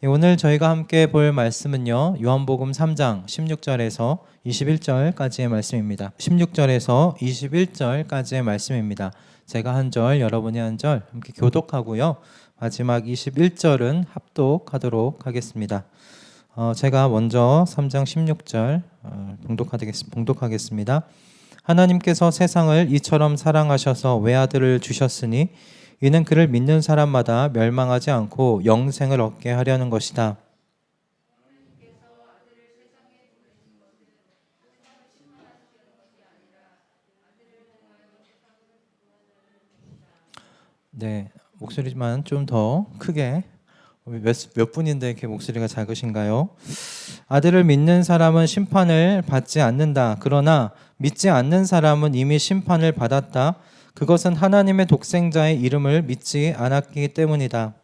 오늘 저희가 함께 볼 말씀은요, 요한복음 3장 16절에서 21절까지의 말씀입니다. 16절에서 21절까지의 말씀입니다. 제가 한 절, 여러분이 한 절 함께 교독하고요, 마지막 21절은 합독하도록 하겠습니다. 제가 먼저 3장 16절 봉독하겠습니다. 하나님께서 세상을 이처럼 사랑하셔서 외아들을 주셨으니 이는 그를 믿는 사람마다 멸망하지 않고 영생을 얻게 하려는 것이다. 네, 목소리만 좀 더 크게. 몇 분인데 이렇게 목소리가 작으신가요? 아들을 믿는 사람은 심판을 받지 않는다. 그러나 믿지 않는 사람은 이미 심판을 받았다. 그것은 하나님의 독생자의 이름을 믿지 않았기 때문이다.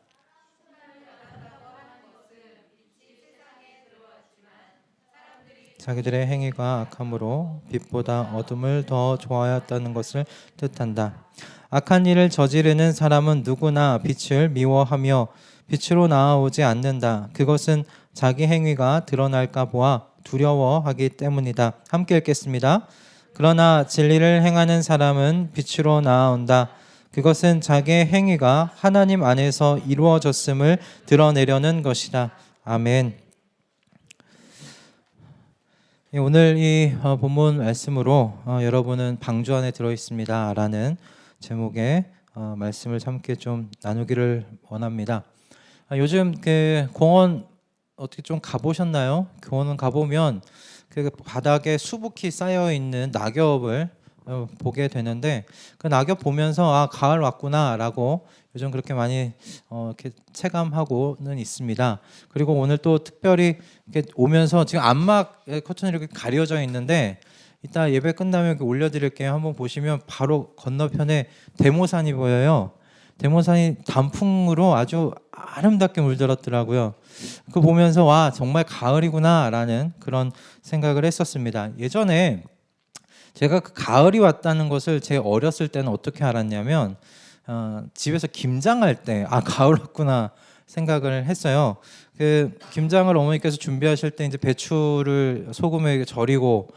자기들의 행위가 악함으로 빛보다 어둠을 더 좋아하였다는 것을 뜻한다. 악한 일을 저지르는 사람은 누구나 빛을 미워하며 빛으로 나아오지 않는다. 그것은 자기 행위가 드러날까 보아 두려워하기 때문이다. 함께 읽겠습니다. 그러나 진리를 행하는 사람은 빛으로 나아온다. 그것은 자기의 행위가 하나님 안에서 이루어졌음을 드러내려는 것이다. 아멘. 오늘 이 본문 말씀으로 여러분은 방주 안에 들어있습니다 라는 제목의 말씀을 함께 좀 나누기를 원합니다. 요즘 그 공원 어떻게 좀 가보셨나요? 공원 가보면 그 바닥에 수북히 쌓여 있는 낙엽을 보게 되는데, 그 낙엽 보면서 가을 왔구나라고 요즘 그렇게 많이 이렇게 체감하고는 있습니다. 그리고 오늘 또 특별히 이렇게 오면서 지금 암막 커튼이 이렇게 가려져 있는데, 이따 예배 끝나면 이렇게 올려드릴게요. 한번 보시면 바로 건너편에 대모산이 보여요. 대모산이 단풍으로 아주 아름답게 물들었더라고요. 그거 보면서 와, 정말 가을이구나 라는 그런 생각을 했었습니다. 예전에 제가 그 가을이 왔다는 것을 제 어렸을 때는 어떻게 알았냐면 집에서 김장할 때 가을 왔구나 생각을 했어요. 그 김장을 어머니께서 준비하실 때 이제 배추를 소금에 절이고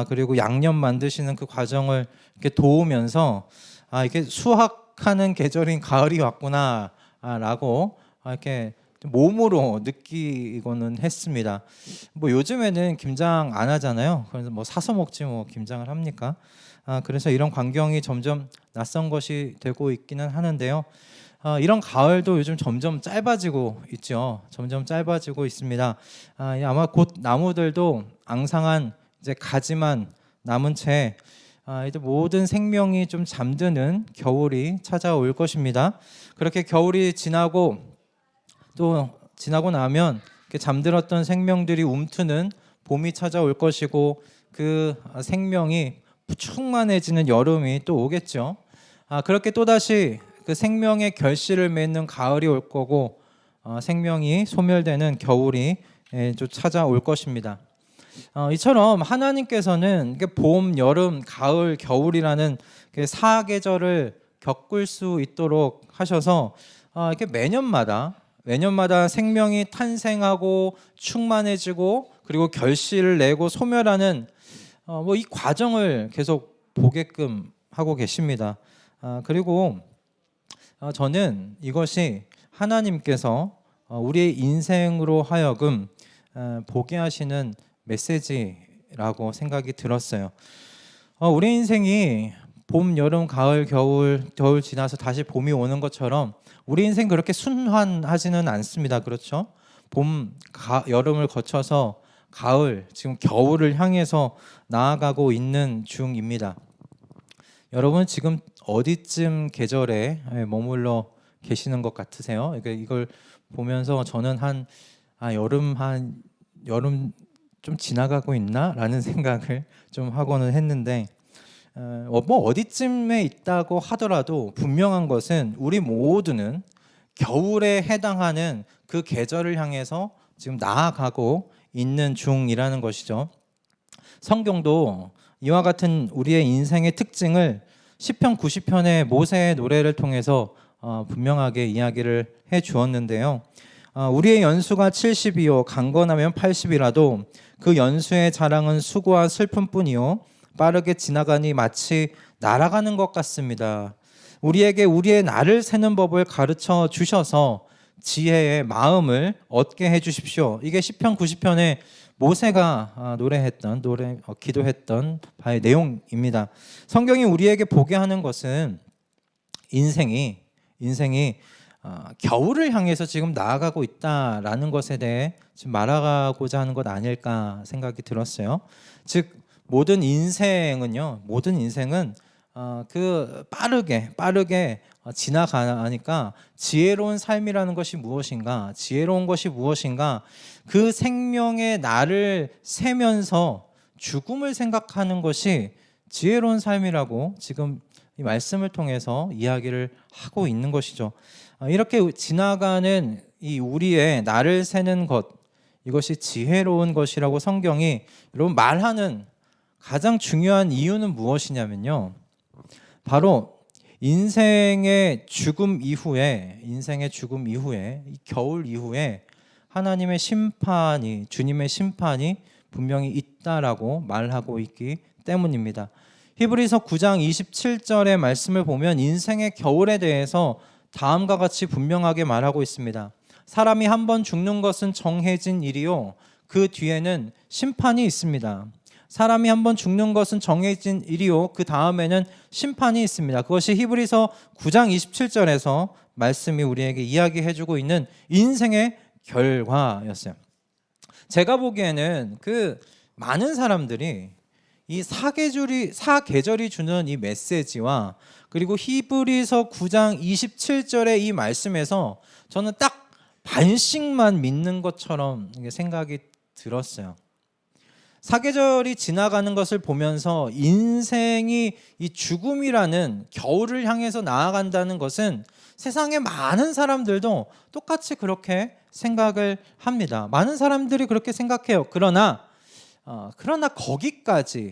그리고 양념 만드시는 그 과정을 이렇게 도우면서 이게 수확하는 계절인 가을이 왔구나라고 이렇게 몸으로 느끼고는 했습니다. 뭐 요즘에는 김장 안 하잖아요. 그래서 뭐 사서 먹지 뭐 김장을 합니까? 그래서 이런 광경이 점점 낯선 것이 되고 있기는 하는데요. 이런 가을도 요즘 점점 짧아지고 있죠. 점점 짧아지고 있습니다. 아마 곧 나무들도 앙상한 이제 가지만 남은 채 이제 모든 생명이 좀 잠드는 겨울이 찾아올 것입니다. 그렇게 겨울이 지나고 또 지나고 나면 잠들었던 생명들이 움트는 봄이 찾아올 것이고, 그 생명이 충만해지는 여름이 또 오겠죠. 그렇게 또다시 그 생명의 결실을 맺는 가을이 올 거고, 생명이 소멸되는 겨울이 좀 찾아올 것입니다. 이처럼 하나님께서는 봄, 여름, 가을, 겨울이라는 사계절을 겪을 수 있도록 하셔서 이렇게 매년마다 생명이 탄생하고 충만해지고 그리고 결실을 내고 소멸하는 뭐 이 과정을 계속 보게끔 하고 계십니다. 그리고 저는 이것이 하나님께서 우리의 인생으로 하여금 보게 하시는 메시지라고 생각이 들었어요. 우리 인생이 봄, 여름, 가을, 겨울 지나서 다시 봄이 오는 것처럼 우리 인생 그렇게 순환하지는 않습니다. 그렇죠? 봄, 여름을 거쳐서 가을, 지금 겨울을 향해서 나아가고 있는 중입니다. 여러분 지금 어디쯤 계절에 머물러 계시는 것 같으세요? 이걸 보면서 저는 여름 좀 지나가고 있나라는 생각을 좀 하고는 했는데, 뭐 어디쯤에 있다고 하더라도 분명한 것은 우리 모두는 겨울에 해당하는 그 계절을 향해서 지금 나아가고 있는 중이라는 것이죠. 성경도 이와 같은 우리의 인생의 특징을 시편 90편의 모세의 노래를 통해서 분명하게 이야기를 해 주었는데요. 우리의 연수가 70이요 강건하면 80이라도 그 연수의 자랑은 수고와 슬픔뿐이요 빠르게 지나가니 마치 날아가는 것 같습니다. 우리에게 우리의 날을 세는 법을 가르쳐 주셔서 지혜의 마음을 얻게 해 주십시오. 이게 시편 90편에 모세가 기도했던 바의 내용입니다. 성경이 우리에게 보게 하는 것은 인생이 겨울을 향해서 지금 나아가고 있다라는 것에 대해 지금 말하고자 하는 것 아닐까 생각이 들었어요. 즉 모든 인생은 그 빠르게 지나가니까 지혜로운 삶이라는 것이 무엇인가, 지혜로운 것이 무엇인가, 그 생명의 날을 세면서 죽음을 생각하는 것이 지혜로운 삶이라고 지금 이 말씀을 통해서 이야기를 하고 있는 것이죠. 이렇게 지나가는 이 우리의 날을 세는 것, 이것이 지혜로운 것이라고 성경이 여러분 말하는 가장 중요한 이유는 무엇이냐면요, 바로 인생의 죽음 이후에 이 겨울 이후에 하나님의 심판이, 주님의 심판이 분명히 있다라고 말하고 있기 때문입니다. 히브리서 9장 27절의 말씀을 보면 인생의 겨울에 대해서 다음과 같이 분명하게 말하고 있습니다. 사람이 한 번 죽는 것은 정해진 일이요 그 뒤에는 심판이 있습니다. 사람이 한 번 죽는 것은 정해진 일이요 그 다음에는 심판이 있습니다. 그것이 히브리서 9장 27절에서 말씀이 우리에게 이야기해주고 있는 인생의 결과였어요. 제가 보기에는 그 많은 사람들이 이 사계절이 주는 이 메시지와 그리고 히브리서 9장 27절의 이 말씀에서 저는 딱 반씩만 믿는 것처럼 생각이 들었어요. 사계절이 지나가는 것을 보면서 인생이 이 죽음이라는 겨울을 향해서 나아간다는 것은 세상의 많은 사람들도 똑같이 그렇게 생각을 합니다. 많은 사람들이 그렇게 생각해요. 그러나 거기까지예요.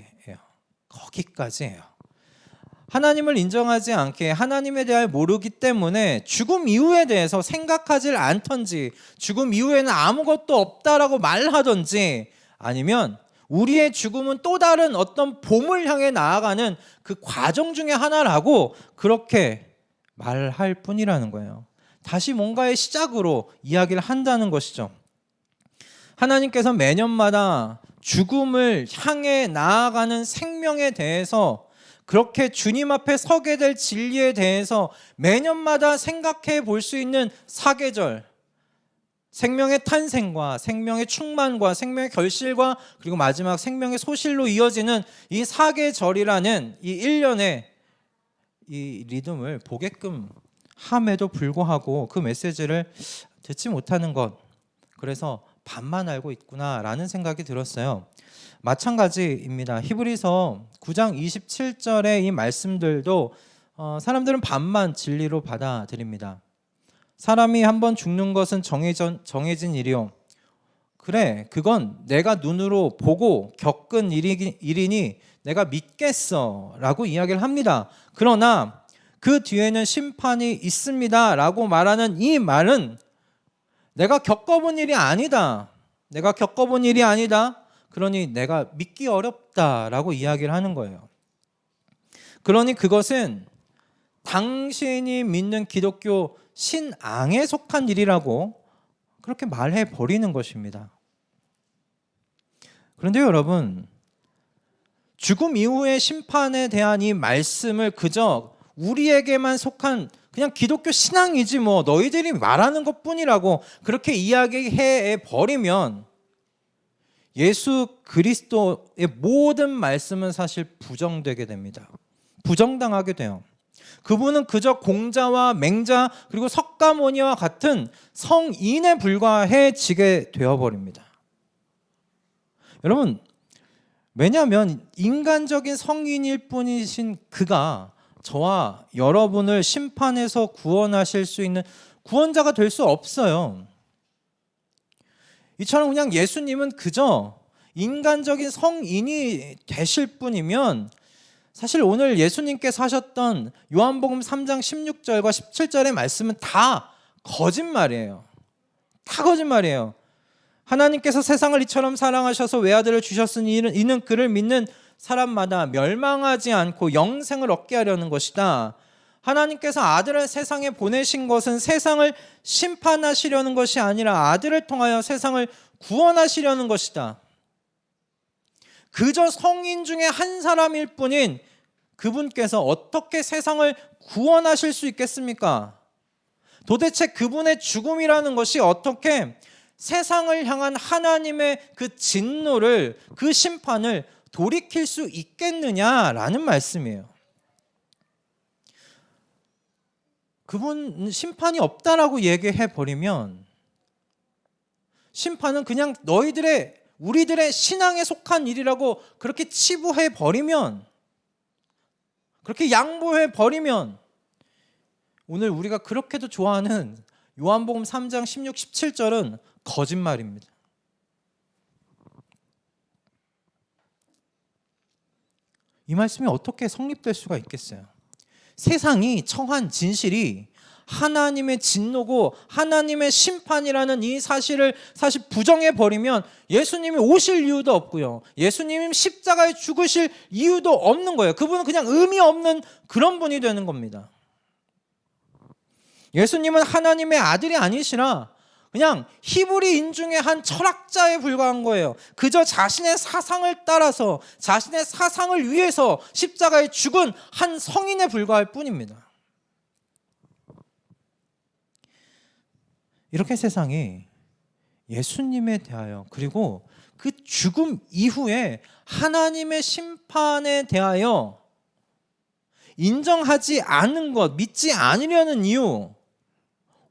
하나님을 인정하지 않게 하나님에 대해 모르기 때문에 죽음 이후에 대해서 생각하지 않던지, 죽음 이후에는 아무것도 없다라고 말하던지, 아니면 우리의 죽음은 또 다른 어떤 봄을 향해 나아가는 그 과정 중에 하나라고 그렇게 말할 뿐이라는 거예요. 다시 뭔가의 시작으로 이야기를 한다는 것이죠. 하나님께서 매년마다 죽음을 향해 나아가는 생명에 대해서, 그렇게 주님 앞에 서게 될 진리에 대해서 매년마다 생각해 볼 수 있는 사계절, 생명의 탄생과 생명의 충만과 생명의 결실과 그리고 마지막 생명의 소실로 이어지는 이 사계절이라는 이 1년의 이 리듬을 보게끔 함에도 불구하고 그 메시지를 듣지 못하는 것, 그래서 반만 알고 있구나라는 생각이 들었어요. 마찬가지입니다. 히브리서 9장 27절의 이 말씀들도 사람들은 반만 진리로 받아들입니다. 사람이 한번 죽는 것은 정해진 일이요. 그래, 그건 내가 눈으로 보고 겪은 일이니 내가 믿겠어 라고 이야기를 합니다. 그러나 그 뒤에는 심판이 있습니다 라고 말하는 이 말은 내가 겪어본 일이 아니다. 그러니 내가 믿기 어렵다라고 이야기를 하는 거예요. 그러니 그것은 당신이 믿는 기독교 신앙에 속한 일이라고 그렇게 말해 버리는 것입니다. 그런데 여러분, 죽음 이후의 심판에 대한 이 말씀을 그저 우리에게만 속한 그냥 기독교 신앙이지 뭐 너희들이 말하는 것뿐이라고 그렇게 이야기해 버리면 예수 그리스도의 모든 말씀은 사실 부정되게 됩니다. 부정당하게 돼요. 그분은 그저 공자와 맹자 그리고 석가모니와 같은 성인에 불과해지게 되어버립니다. 여러분, 왜냐하면 인간적인 성인일 뿐이신 그가 저와 여러분을 심판에서 구원하실 수 있는 구원자가 될 수 없어요. 이처럼 그냥 예수님은 그저 인간적인 성인이 되실 뿐이면 사실 오늘 예수님께서 하셨던 요한복음 3장 16절과 17절의 말씀은 다 거짓말이에요. 다 거짓말이에요. 하나님께서 세상을 이처럼 사랑하셔서 외아들을 주셨으니 이는 그를 믿는 사람마다 멸망하지 않고 영생을 얻게 하려는 것이다. 하나님께서 아들을 세상에 보내신 것은 세상을 심판하시려는 것이 아니라 아들을 통하여 세상을 구원하시려는 것이다. 그저 성인 중에 한 사람일 뿐인 그분께서 어떻게 세상을 구원하실 수 있겠습니까? 도대체 그분의 죽음이라는 것이 어떻게 세상을 향한 하나님의 그 진노를, 그 심판을 돌이킬 수 있겠느냐라는 말씀이에요. 그분 심판이 없다라고 얘기해 버리면 심판은 그냥 우리들의 신앙에 속한 일이라고 그렇게 치부해 버리면, 그렇게 양보해 버리면, 오늘 우리가 그렇게도 좋아하는 요한복음 3장 16, 17절은 거짓말입니다. 이 말씀이 어떻게 성립될 수가 있겠어요? 세상이 청한 진실이 하나님의 진노고 하나님의 심판이라는 이 사실을 부정해 버리면 예수님이 오실 이유도 없고요. 예수님이 십자가에 죽으실 이유도 없는 거예요. 그분은 그냥 의미 없는 그런 분이 되는 겁니다. 예수님은 하나님의 아들이 아니시라 그냥 히브리인 중에 한 철학자에 불과한 거예요. 그저 자신의 사상을 따라서, 자신의 사상을 위해서 십자가에 죽은 한 성인에 불과할 뿐입니다. 이렇게 세상이 예수님에 대하여, 그리고 그 죽음 이후에 하나님의 심판에 대하여 인정하지 않은 것, 믿지 않으려는 이유,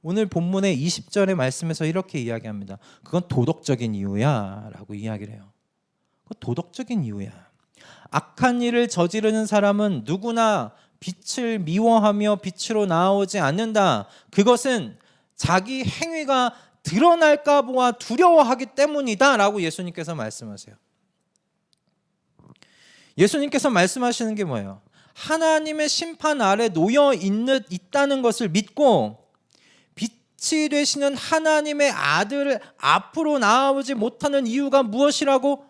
오늘 본문의 20절의 말씀에서 이렇게 이야기합니다. 그건 도덕적인 이유야 라고 이야기를 해요. 그건 도덕적인 이유야. 악한 일을 저지르는 사람은 누구나 빛을 미워하며 빛으로 나오지 않는다. 그것은 자기 행위가 드러날까 보아 두려워하기 때문이다 라고 예수님께서 말씀하세요. 예수님께서 말씀하시는 게 뭐예요? 하나님의 심판 아래 놓여 있다는 것을 믿고 빛이 되시는 하나님의 아들을 앞으로 나아오지 못하는 이유가 무엇이라고?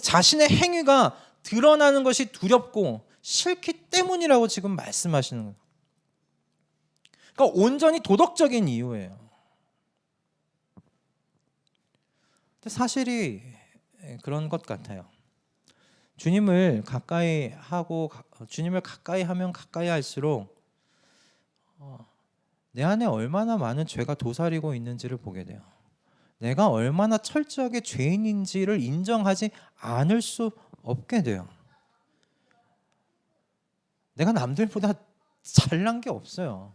자신의 행위가 드러나는 것이 두렵고 싫기 때문이라고 지금 말씀하시는 거예요. 그러니까 온전히 도덕적인 이유예요. 근데 사실이 그런 것 같아요. 주님을 가까이 하면 가까이 할수록 내 안에 얼마나 많은 죄가 도사리고 있는지를 보게 돼요. 내가 얼마나 철저하게 죄인인지를 인정하지 않을 수 없게 돼요. 내가 남들보다 잘난 게 없어요.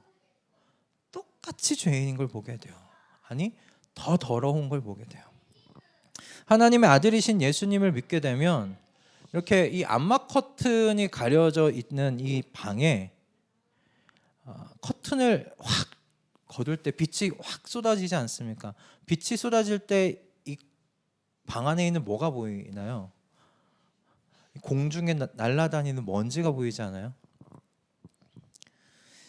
똑같이 죄인인 걸 보게 돼요. 아니, 더 더러운 걸 보게 돼요. 하나님의 아들이신 예수님을 믿게 되면 이렇게 이 암막 커튼이 가려져 있는 이 방에 커튼을 확 거둘 때 빛이 확 쏟아지지 않습니까? 빛이 쏟아질 때 이 방 안에 있는 뭐가 보이나요? 공중에 날아다니는 먼지가 보이지 않아요?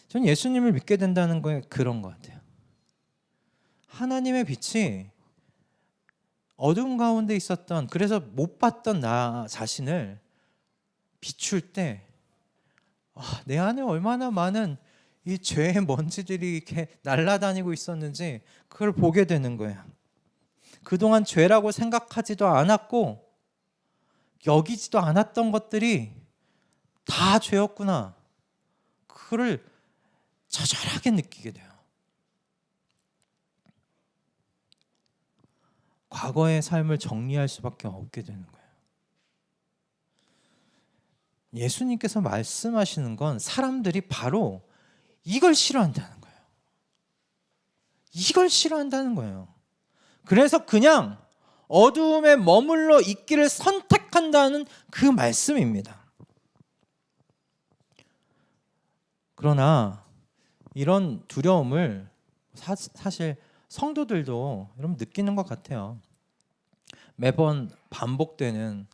저는 예수님을 믿게 된다는 게 그런 것 같아요. 하나님의 빛이 어둠 가운데 있었던, 그래서 못 봤던 나 자신을 비출 때 내 안에 얼마나 많은 이 죄의 먼지들이 이렇게 날아다니고 있었는지 그걸 보게 되는 거예요. 그동안 죄라고 생각하지도 않았고 여기지도 않았던 것들이 다 죄였구나. 그거를 처절하게 느끼게 돼요. 과거의 삶을 정리할 수밖에 없게 되는 거예요. 예수님께서 말씀하시는 건 사람들이 바로 이걸 싫어한다는 거예요. 이걸 싫어한다는 거예요. 그래서 그냥 어두움에 머물러 있기를 선택한다는 그 말씀입니다. 그러나 이런 두려움을 사실 성도들도 여러분 느끼는 것 같아요. 매번 반복되는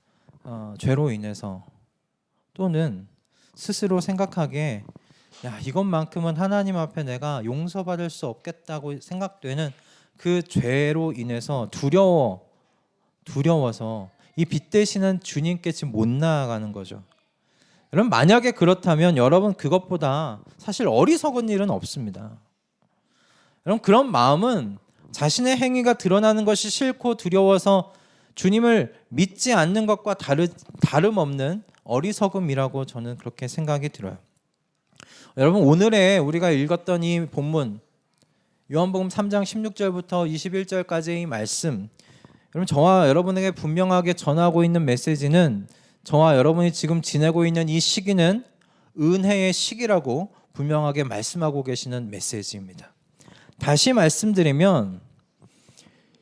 죄로 인해서, 또는 스스로 생각하기에 이것만큼은 하나님 앞에 내가 용서받을 수 없겠다고 생각되는 그 죄로 인해서 두려워서 이 빛 되시는 주님께 지금 못 나아가는 거죠. 여러분, 만약에 그렇다면 여러분 그것보다 사실 어리석은 일은 없습니다. 여러분, 그런 마음은 자신의 행위가 드러나는 것이 싫고 두려워서 주님을 믿지 않는 것과 다름없는 어리석음이라고 저는 그렇게 생각이 들어요. 여러분, 오늘의 우리가 읽었던 이 본문 요한복음 3장 16절부터 21절까지의 이 말씀, 여러분, 저와 여러분에게 분명하게 전하고 있는 메시지는 저와 여러분이 지금 지내고 있는 이 시기는 은혜의 시기라고 분명하게 말씀하고 계시는 메시지입니다. 다시 말씀드리면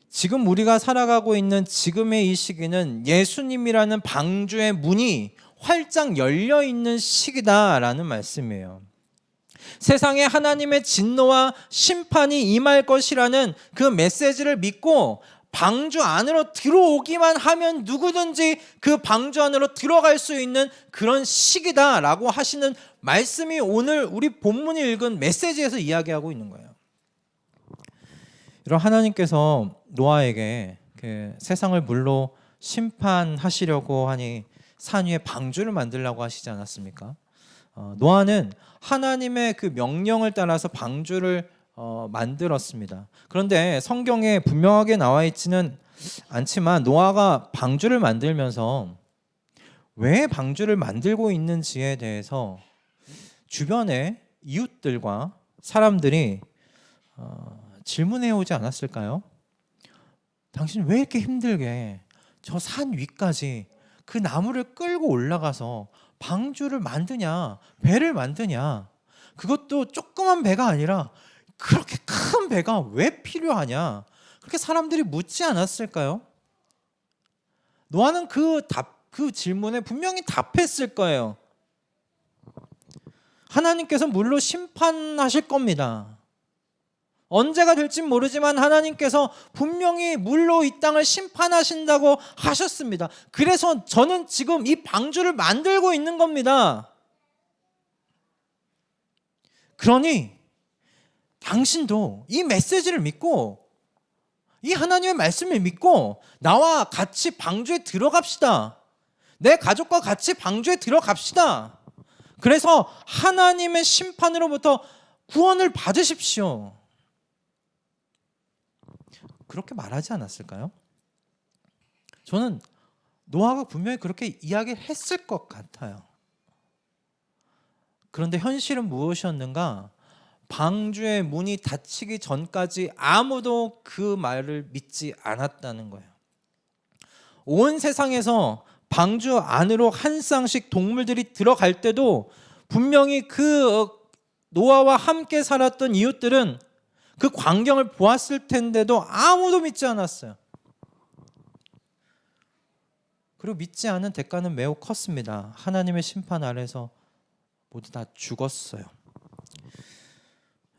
지금 우리가 살아가고 있는 지금의 이 시기는 예수님이라는 방주의 문이 활짝 열려 있는 시기다라는 말씀이에요. 세상에 하나님의 진노와 심판이 임할 것이라는 그 메시지를 믿고 방주 안으로 들어오기만 하면 누구든지 그 방주 안으로 들어갈 수 있는 그런 시기다라고 하시는 말씀이 오늘 우리 본문이 읽은 메시지에서 이야기하고 있는 거예요. 이런 하나님께서 노아에게 그 세상을 물로 심판하시려고 하니 산 위에 방주를 만들라고 하시지 않았습니까? 노아는 하나님의 그 명령을 따라서 방주를 만들었습니다. 그런데 성경에 분명하게 나와 있지는 않지만 노아가 방주를 만들면서 왜 방주를 만들고 있는지에 대해서 주변의 이웃들과 사람들이 질문해 오지 않았을까요? 당신 왜 이렇게 힘들게 저 산 위까지 그 나무를 끌고 올라가서 방주를 만드냐, 배를 만드냐, 그것도 조그만 배가 아니라 그렇게 큰 배가 왜 필요하냐, 그렇게 사람들이 묻지 않았을까요? 노아는 그 질문에 분명히 답했을 거예요. 하나님께서 물로 심판하실 겁니다. 언제가 될진 모르지만 하나님께서 분명히 물로 이 땅을 심판하신다고 하셨습니다. 그래서 저는 지금 이 방주를 만들고 있는 겁니다. 그러니 당신도 이 메시지를 믿고 이 하나님의 말씀을 믿고 나와 같이 방주에 들어갑시다. 내 가족과 같이 방주에 들어갑시다. 그래서 하나님의 심판으로부터 구원을 받으십시오. 그렇게 말하지 않았을까요? 저는 노아가 분명히 그렇게 이야기를 했을 것 같아요. 그런데 현실은 무엇이었는가? 방주의 문이 닫히기 전까지 아무도 그 말을 믿지 않았다는 거예요. 온 세상에서 방주 안으로 한 쌍씩 동물들이 들어갈 때도 분명히 그 노아와 함께 살았던 이웃들은 그 광경을 보았을 텐데도 아무도 믿지 않았어요. 그리고 믿지 않은 대가는 매우 컸습니다. 하나님의 심판 아래서 모두 다 죽었어요.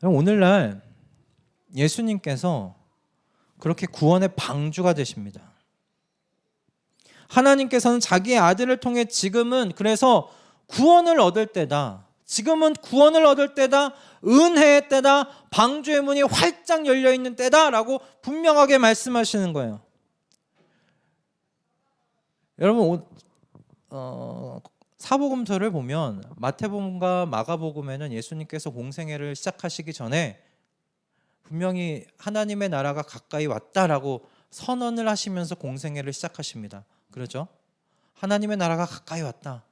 오늘날 예수님께서 그렇게 구원의 방주가 되십니다. 하나님께서는 자기의 아들을 통해 지금은 그래서 구원을 얻을 때다. 지금은 구원을 얻을 때다. 은혜의 때다. 방주의 문이 활짝 열려있는 때다라고 분명하게 말씀하시는 거예요. 여러분, 사복음서를 보면 마태복음과 마가복음에는 예수님께서 공생애를 시작하시기 전에 분명히 하나님의 나라가 가까이 왔다라고 선언을 하시면서 공생애를 시작하십니다. 그렇죠? 하나님의 나라가 가까이 왔다.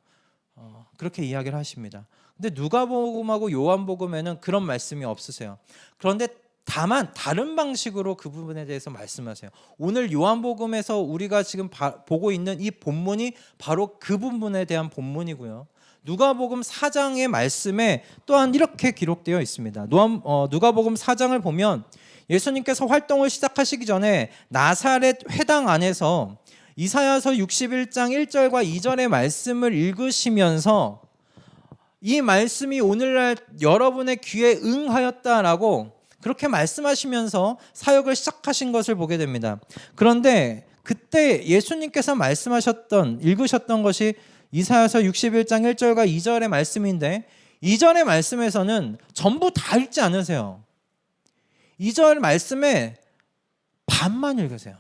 그렇게 이야기를 하십니다. 근데 누가복음하고 요한복음에는 그런 말씀이 없으세요. 그런데 다만 다른 방식으로 그 부분에 대해서 말씀하세요. 오늘 요한복음에서 우리가 지금 보고 있는 이 본문이 바로 그 부분에 대한 본문이고요. 누가복음 4장의 말씀에 또한 이렇게 기록되어 있습니다. 누가복음 4장을 보면 예수님께서 활동을 시작하시기 전에 나사렛 회당 안에서 이사야서 61장 1절과 2절의 말씀을 읽으시면서 이 말씀이 오늘날 여러분의 귀에 응하였다라고 그렇게 말씀하시면서 사역을 시작하신 것을 보게 됩니다. 그런데 그때 예수님께서 읽으셨던 것이 이사야서 61장 1절과 2절의 말씀인데 2절의 말씀에서는 전부 다 읽지 않으세요. 2절 말씀에 반만 읽으세요.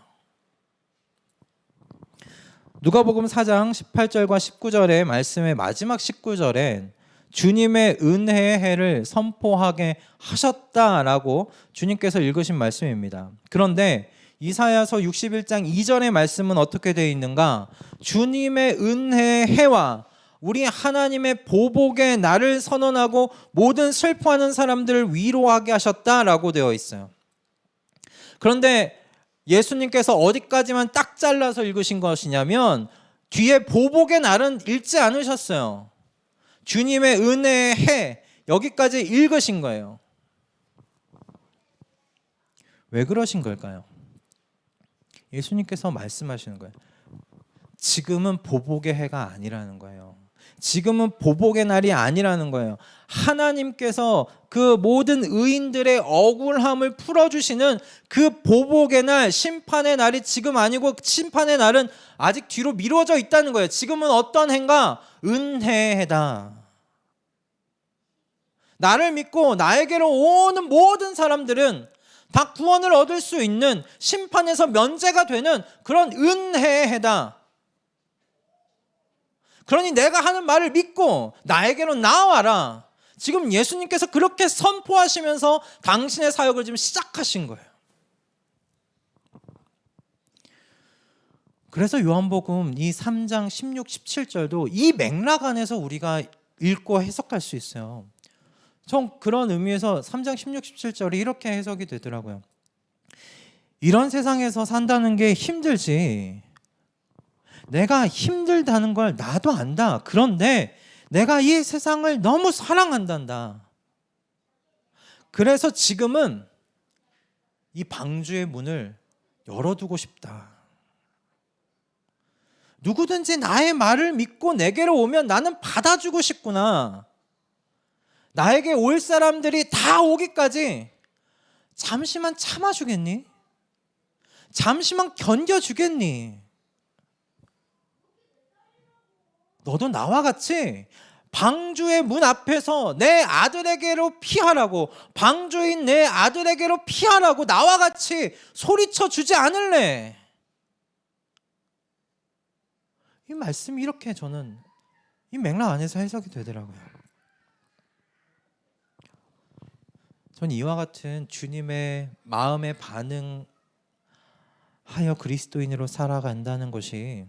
누가복음 4장 18절과 19절의 말씀의 마지막 19절엔 주님의 은혜의 해를 선포하게 하셨다라고 주님께서 읽으신 말씀입니다. 그런데 이사야서 61장 2절의 말씀은 어떻게 되어 있는가? 주님의 은혜의 해와 우리 하나님의 보복의 날을 선언하고 모든 슬퍼하는 사람들을 위로하게 하셨다라고 되어 있어요. 그런데 예수님께서 어디까지만 딱 잘라서 읽으신 것이냐면 뒤에 보복의 날은 읽지 않으셨어요. 주님의 은혜의 해 여기까지 읽으신 거예요. 왜 그러신 걸까요? 예수님께서 말씀하시는 거예요. 지금은 보복의 해가 아니라는 거예요. 지금은 보복의 날이 아니라는 거예요. 하나님께서 그 모든 의인들의 억울함을 풀어주시는 그 보복의 날, 심판의 날이 지금 아니고 심판의 날은 아직 뒤로 미뤄져 있다는 거예요. 지금은 어떤 해인가? 은혜의 해다. 나를 믿고 나에게로 오는 모든 사람들은 다 구원을 얻을 수 있는, 심판에서 면제가 되는 그런 은혜의 해다. 그러니 내가 하는 말을 믿고 나에게로 나와라. 지금 예수님께서 그렇게 선포하시면서 당신의 사역을 지금 시작하신 거예요. 그래서 요한복음 이 3장 16, 17절도 이 맥락 안에서 우리가 읽고 해석할 수 있어요. 전 그런 의미에서 3장 16, 17절이 이렇게 해석이 되더라고요. 이런 세상에서 산다는 게 힘들지. 내가 힘들다는 걸 나도 안다. 그런데 내가 이 세상을 너무 사랑한단다. 그래서 지금은 이 방주의 문을 열어두고 싶다. 누구든지 나의 말을 믿고 내게로 오면 나는 받아주고 싶구나. 나에게 올 사람들이 다 오기까지 잠시만 참아주겠니? 잠시만 견뎌주겠니? 너도 나와 같이 방주의 문 앞에서 내 아들에게로 피하라고, 방주인 내 아들에게로 피하라고 나와 같이 소리쳐 주지 않을래? 이 말씀이 이렇게 저는 이 맥락 안에서 해석이 되더라고요. 전 이와 같은 주님의 마음에 반응하여 그리스도인으로 살아간다는 것이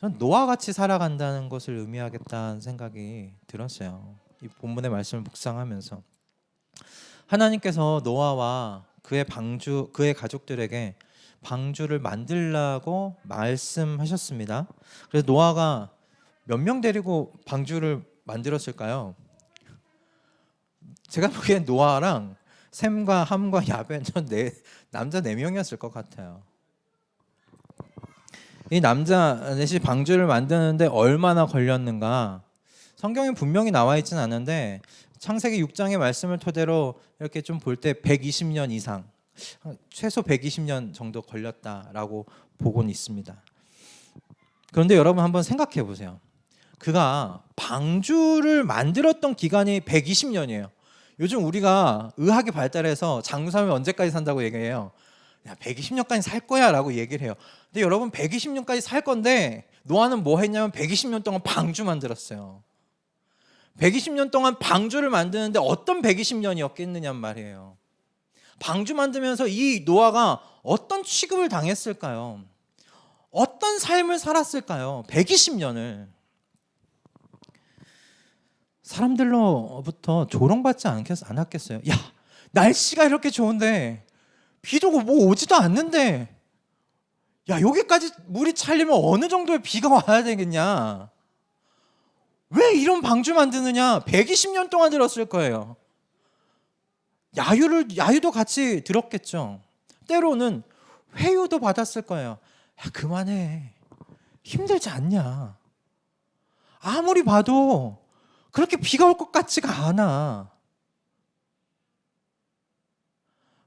전 노아와 같이 살아간다는 것을 의미하겠다는 생각이 들었어요. 이 본문의 말씀을 묵상하면서 하나님께서 노아와 그의 가족들에게 방주를 만들라고 말씀하셨습니다. 그래서 노아가 몇 명 데리고 방주를 만들었을까요? 제가 보기엔 노아랑 셈과 함과 야벳 남자 4명이었을 것 같아요. 이 남자 넷이 방주를 만드는데 얼마나 걸렸는가? 성경에 분명히 나와 있지는 않은데 창세기 6장의 말씀을 토대로 이렇게 좀 볼 때 120년 이상, 최소 120년 정도 걸렸다라고 보고는 있습니다. 그런데 여러분 한번 생각해 보세요. 그가 방주를 만들었던 기간이 120년이에요. 요즘 우리가 의학이 발달해서 장수하면 언제까지 산다고 얘기해요. 야, 120년까지 살 거야 라고 얘기를 해요. 근데 여러분 120년까지 살 건데 노아는 뭐 했냐면 120년 동안 방주 만들었어요. 120년 동안 방주를 만드는데 어떤 120년이었겠느냐 말이에요. 방주 만들면서 이 노아가 어떤 취급을 당했을까요? 어떤 삶을 살았을까요? 120년을. 사람들로부터 조롱받지 않았겠어요? 야, 날씨가 이렇게 좋은데 비도 뭐 오지도 않는데 야, 여기까지 물이 차려면 어느 정도의 비가 와야 되겠냐? 왜 이런 방주 만드느냐? 120년 동안 들었을 거예요. 야유도 같이 들었겠죠. 때로는 회유도 받았을 거예요. 야, 그만해. 힘들지 않냐? 아무리 봐도 그렇게 비가 올 것 같지가 않아.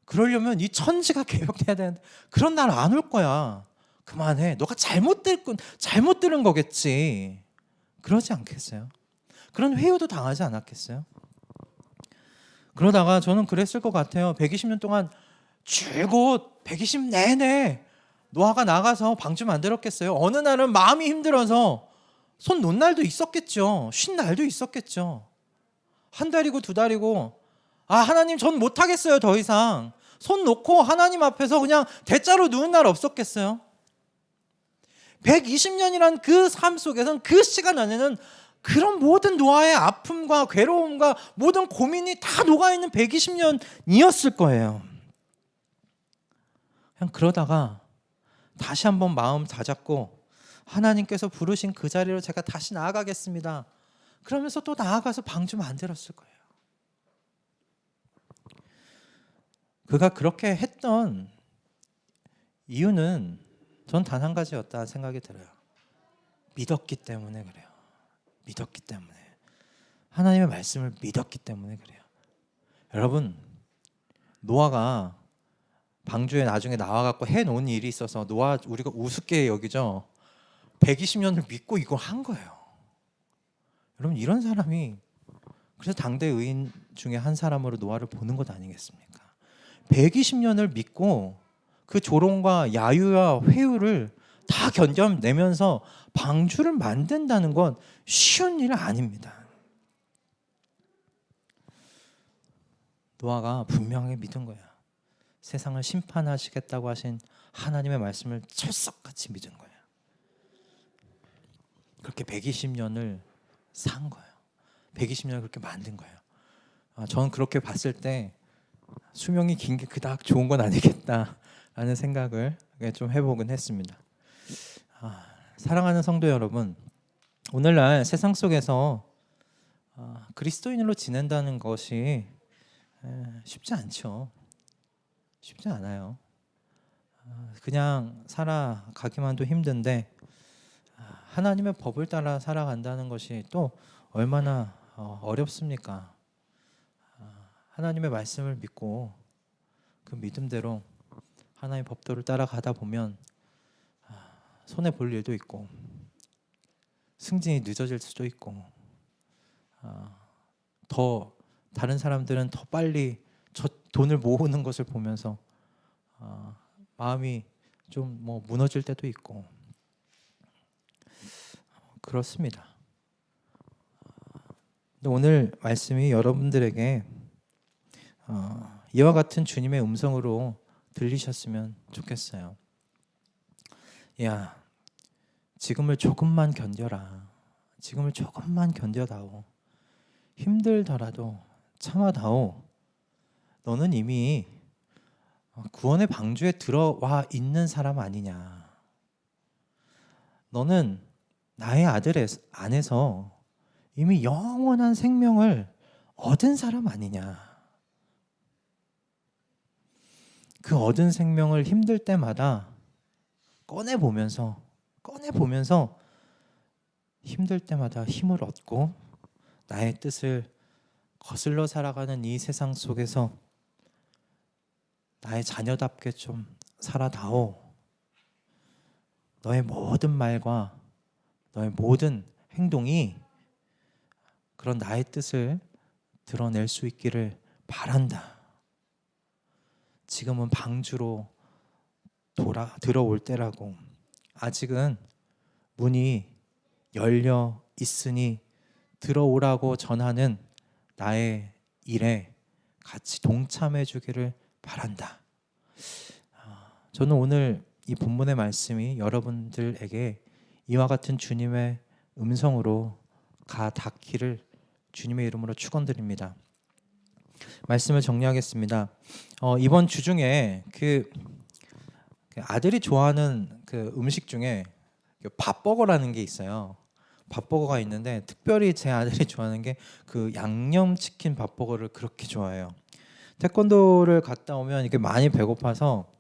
그러려면 이 천지가 개혁돼야 되는데 그런 날 안 올 거야. 그만해. 너가 잘못 들은 거겠지. 그러지 않겠어요? 그런 회유도 당하지 않았겠어요? 그러다가 저는 그랬을 것 같아요. 120년 동안 줄곧 120 내내 노아가 나가서 방주 만들었겠어요? 어느 날은 마음이 힘들어서 손 놓은 날도 있었겠죠. 쉰 날도 있었겠죠. 한 달이고 두 달이고 하나님 전 못하겠어요. 더 이상 손 놓고 하나님 앞에서 그냥 대자로 누운 날 없었겠어요? 120년이란 그 삶 속에서는 그 시간 안에는 그런 모든 노아의 아픔과 괴로움과 모든 고민이 다 녹아있는 120년이었을 거예요. 그냥 그러다가 다시 한번 마음 다잡고 하나님께서 부르신 그 자리로 제가 다시 나아가겠습니다. 그러면서 또 나아가서 방주 만들었을 거예요. 그가 그렇게 했던 이유는 전 단 한 가지였다 생각이 들어요. 믿었기 때문에 그래요. 믿었기 때문에. 하나님의 말씀을 믿었기 때문에 그래요. 여러분, 노아가 방주에 나중에 나와갖고 해놓은 일이 있어서 노아 우리가 우습게 여기죠. 120년을 믿고 이걸 한 거예요. 여러분, 이런 사람이 그래서 당대 의인 중에 한 사람으로 노아를 보는 것 아니겠습니까? 120년을 믿고 그 조롱과 야유와 회유를 다 견뎌내면서 방주를 만든다는 건 쉬운 일 아닙니다. 노아가 분명하게 믿은 거야. 세상을 심판하시겠다고 하신 하나님의 말씀을 철석같이 믿은 거예요. 그렇게 120년을 산 거예요. 120년을 그렇게 만든 거예요. 저는 그렇게 봤을 때 수명이 긴 게 그닥 좋은 건 아니겠다라는 생각을 좀 해보긴 했습니다. 사랑하는 성도 여러분, 오늘날 세상 속에서 그리스도인으로 지낸다는 것이 쉽지 않죠. 쉽지 않아요. 그냥 살아가기만도 힘든데 하나님의 법을 따라 살아간다는 것이 또 얼마나 어렵습니까? 하나님의 말씀을 믿고 그 믿음대로 하나님의 법도를 따라가다 보면 손해 볼 일도 있고 승진이 늦어질 수도 있고 더 다른 사람들은 더 빨리 저 돈을 모으는 것을 보면서 마음이 좀 무너질 때도 있고 그렇습니다. 근데 오늘 말씀이 여러분들에게 이와 같은 주님의 음성으로 들리셨으면 좋겠어요. 야, 지금을 조금만 견뎌라. 지금을 조금만 견뎌다오. 힘들더라도 참아다오. 너는 이미 구원의 방주에 들어와 있는 사람 아니냐. 너는 나의 아들 안에서 이미 영원한 생명을 얻은 사람 아니냐. 그 얻은 생명을 힘들 때마다 꺼내보면서 힘들 때마다 힘을 얻고 나의 뜻을 거슬러 살아가는 이 세상 속에서 나의 자녀답게 좀 살아다오. 너의 모든 말과 너의 모든 행동이 그런 나의 뜻을 드러낼 수 있기를 바란다. 지금은 방주로 들어올 때라고. 아직은 문이 열려 있으니 들어오라고 전하는 나의 일에 같이 동참해 주기를 바란다. 저는 오늘 이 본문의 말씀이 여러분들에게 이와 같은 주님의 음성으로 닿기를 주님의 이름으로 축원드립니다. 말씀을 정리하겠습니다. 이번 주 중에 그 아들이 좋아하는 그 음식 중에 밥버거라는 게 있어요. 밥버거가 있는데 특별히 제 아들이 좋아하는 게 그 양념치킨 밥버거를 그렇게 좋아해요. 태권도를 갔다 오면 이게 많이 배고파서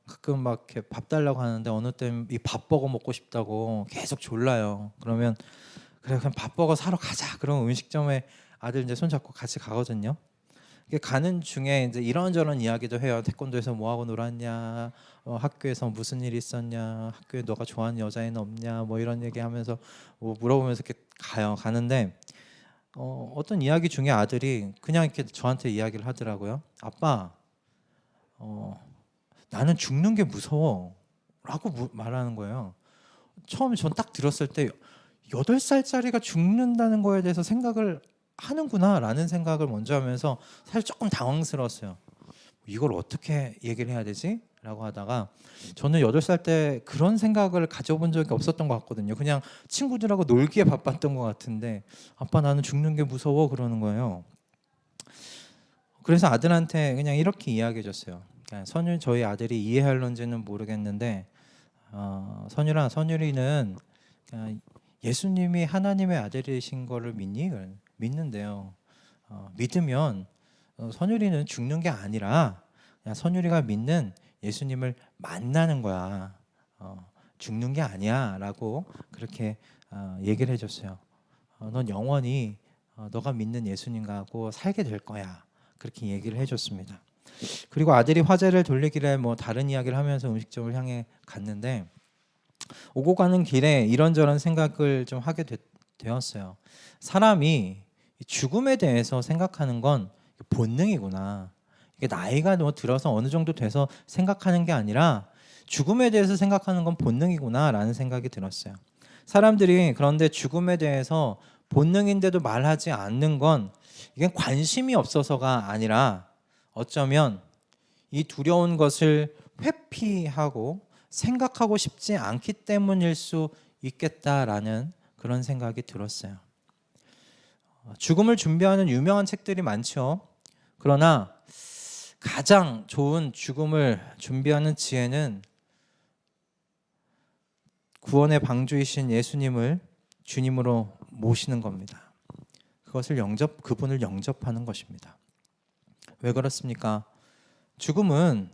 가끔 막 이렇게 밥 달라고 하는데 어느 때는 이 밥버거 먹고 싶다고 계속 졸라요. 그러면 그래 그냥 밥버거 사러 가자. 그럼 음식점에 아들 이제 손잡고 같이 가거든요. 가는 중에 이제 이런저런 이야기도 해요. 태권도에서 뭐 하고 놀았냐, 학교에서 무슨 일 있었냐, 학교에 너가 좋아하는 여자애는 없냐, 뭐 이런 얘기하면서 물어보면서 이렇게 가는데 어떤 이야기 중에 아들이 그냥 이렇게 저한테 이야기를 하더라고요. 아빠, 나는 죽는 게 무서워 라고 말하는 거예요. 처음에 전 딱 들었을 때 8살짜리가 죽는다는 거에 대해서 생각을 하는구나 라는 생각을 먼저 하면서 사실 조금 당황스러웠어요. 이걸 어떻게 얘기를 해야 되지? 라고 하다가 저는 8살 때 그런 생각을 가져본 적이 없었던 것 같거든요. 그냥 친구들하고 놀기에 바빴던 것 같은데 아빠 나는 죽는 게 무서워 그러는 거예요. 그래서 아들한테 그냥 이렇게 이야기해 줬어요. 선율 저희 아들이 이해할런지는 모르겠는데 선율이는 예수님이 하나님의 아들이신 거를 믿니? 믿는데요. 믿으면 선율이는 죽는 게 아니라 선율이가 믿는 예수님을 만나는 거야. 죽는 게 아니야 라고 그렇게 얘기를 해줬어요. 넌 영원히 너가 믿는 예수님하고 살게 될 거야. 그렇게 얘기를 해줬습니다. 그리고 아들이 화제를 돌리길래 뭐 다른 이야기를 하면서 음식점을 향해 갔는데 오고 가는 길에 이런저런 생각을 좀 하게 되었어요. 사람이 죽음에 대해서 생각하는 건 본능이구나. 이게 나이가 들어서 어느 정도 돼서 생각하는 게 아니라 죽음에 대해서 생각하는 건 본능이구나 라는 생각이 들었어요. 사람들이 그런데 죽음에 대해서 본능인데도 말하지 않는 건 이게 관심이 없어서가 아니라 어쩌면 이 두려운 것을 회피하고 생각하고 싶지 않기 때문일 수 있겠다라는 그런 생각이 들었어요. 죽음을 준비하는 유명한 책들이 많죠. 그러나 가장 좋은 죽음을 준비하는 지혜는 구원의 방주이신 예수님을 주님으로 모시는 겁니다. 그분을 영접하는 것입니다. 왜 그렇습니까? 죽음은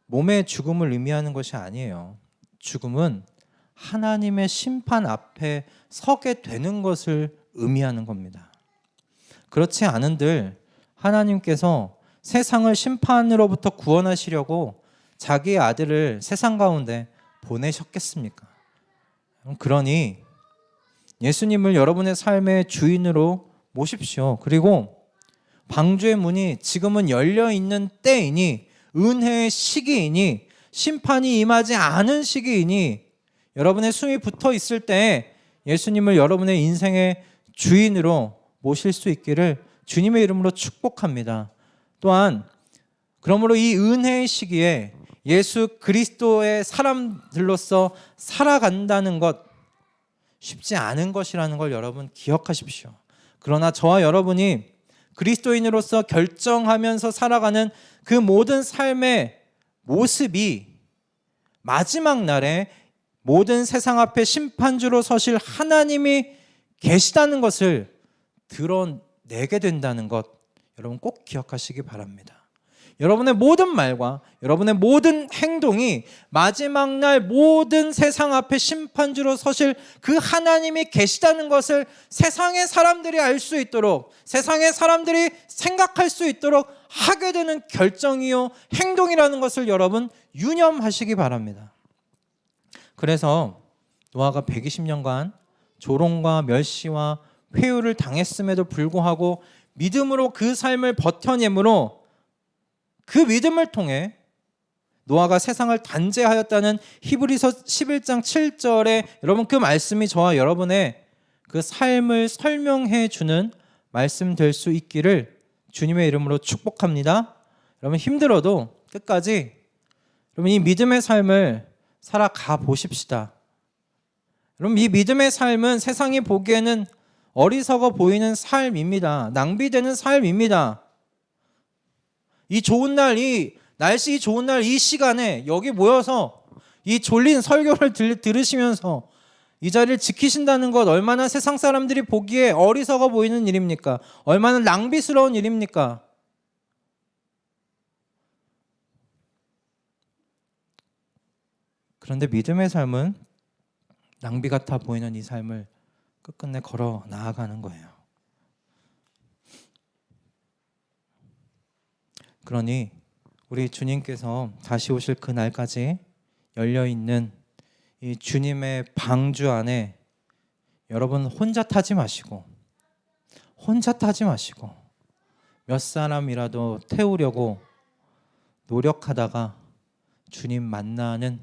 몸의 죽음을 의미하는 것이 아니에요. 죽음은 하나님의 심판 앞에 서게 되는 것을 의미하는 겁니다. 그렇지 않은들 하나님께서 세상을 심판으로부터 구원하시려고 자기의 아들을 세상 가운데 보내셨겠습니까? 그러니 예수님을 여러분의 삶의 주인으로 모십시오. 그리고 방주의 문이 지금은 열려있는 때이니 은혜의 시기이니 심판이 임하지 않은 시기이니 여러분의 숨이 붙어 있을 때 예수님을 여러분의 인생의 주인으로 모실 수 있기를 주님의 이름으로 축복합니다. 또한 그러므로 이 은혜의 시기에 예수 그리스도의 사람들로서 살아간다는 것 쉽지 않은 것이라는 걸 여러분 기억하십시오. 그러나 저와 여러분이 그리스도인으로서 결정하면서 살아가는 그 모든 삶의 모습이 마지막 날에 모든 세상 앞에 심판주로 서실 하나님이 계시다는 것을 드러내게 된다는 것 여러분 꼭 기억하시기 바랍니다. 여러분의 모든 말과 여러분의 모든 행동이 마지막 날 모든 세상 앞에 심판주로 서실 그 하나님이 계시다는 것을 세상의 사람들이 알 수 있도록 세상의 사람들이 생각할 수 있도록 하게 되는 결정이요 행동이라는 것을 여러분 유념하시기 바랍니다. 그래서 노아가 120년간 조롱과 멸시와 회유를 당했음에도 불구하고 믿음으로 그 삶을 버텨내므로 그 믿음을 통해 노아가 세상을 단죄하였다는 히브리서 11장 7절에 여러분 그 말씀이 저와 여러분의 그 삶을 설명해 주는 말씀 될 수 있기를 주님의 이름으로 축복합니다. 여러분 힘들어도 끝까지 여러분 이 믿음의 삶을 살아가 보십시다. 여러분 이 믿음의 삶은 세상이 보기에는 어리석어 보이는 삶입니다. 낭비되는 삶입니다. 이 좋은 날, 이 날씨 좋은 날 이 시간에 여기 모여서 이 졸린 설교를 들으시면서 이 자리를 지키신다는 것 얼마나 세상 사람들이 보기에 어리석어 보이는 일입니까? 얼마나 낭비스러운 일입니까? 그런데 믿음의 삶은 낭비 같아 보이는 이 삶을 끝끝내 걸어 나아가는 거예요. 그러니 우리 주님께서 다시 오실 그 날까지 열려있는 이 주님의 방주 안에 여러분 혼자 타지 마시고 몇 사람이라도 태우려고 노력하다가 주님 만나는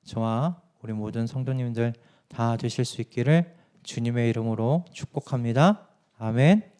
저와 우리 모든 성도님들 다 되실 수 있기를 주님의 이름으로 축복합니다. 아멘.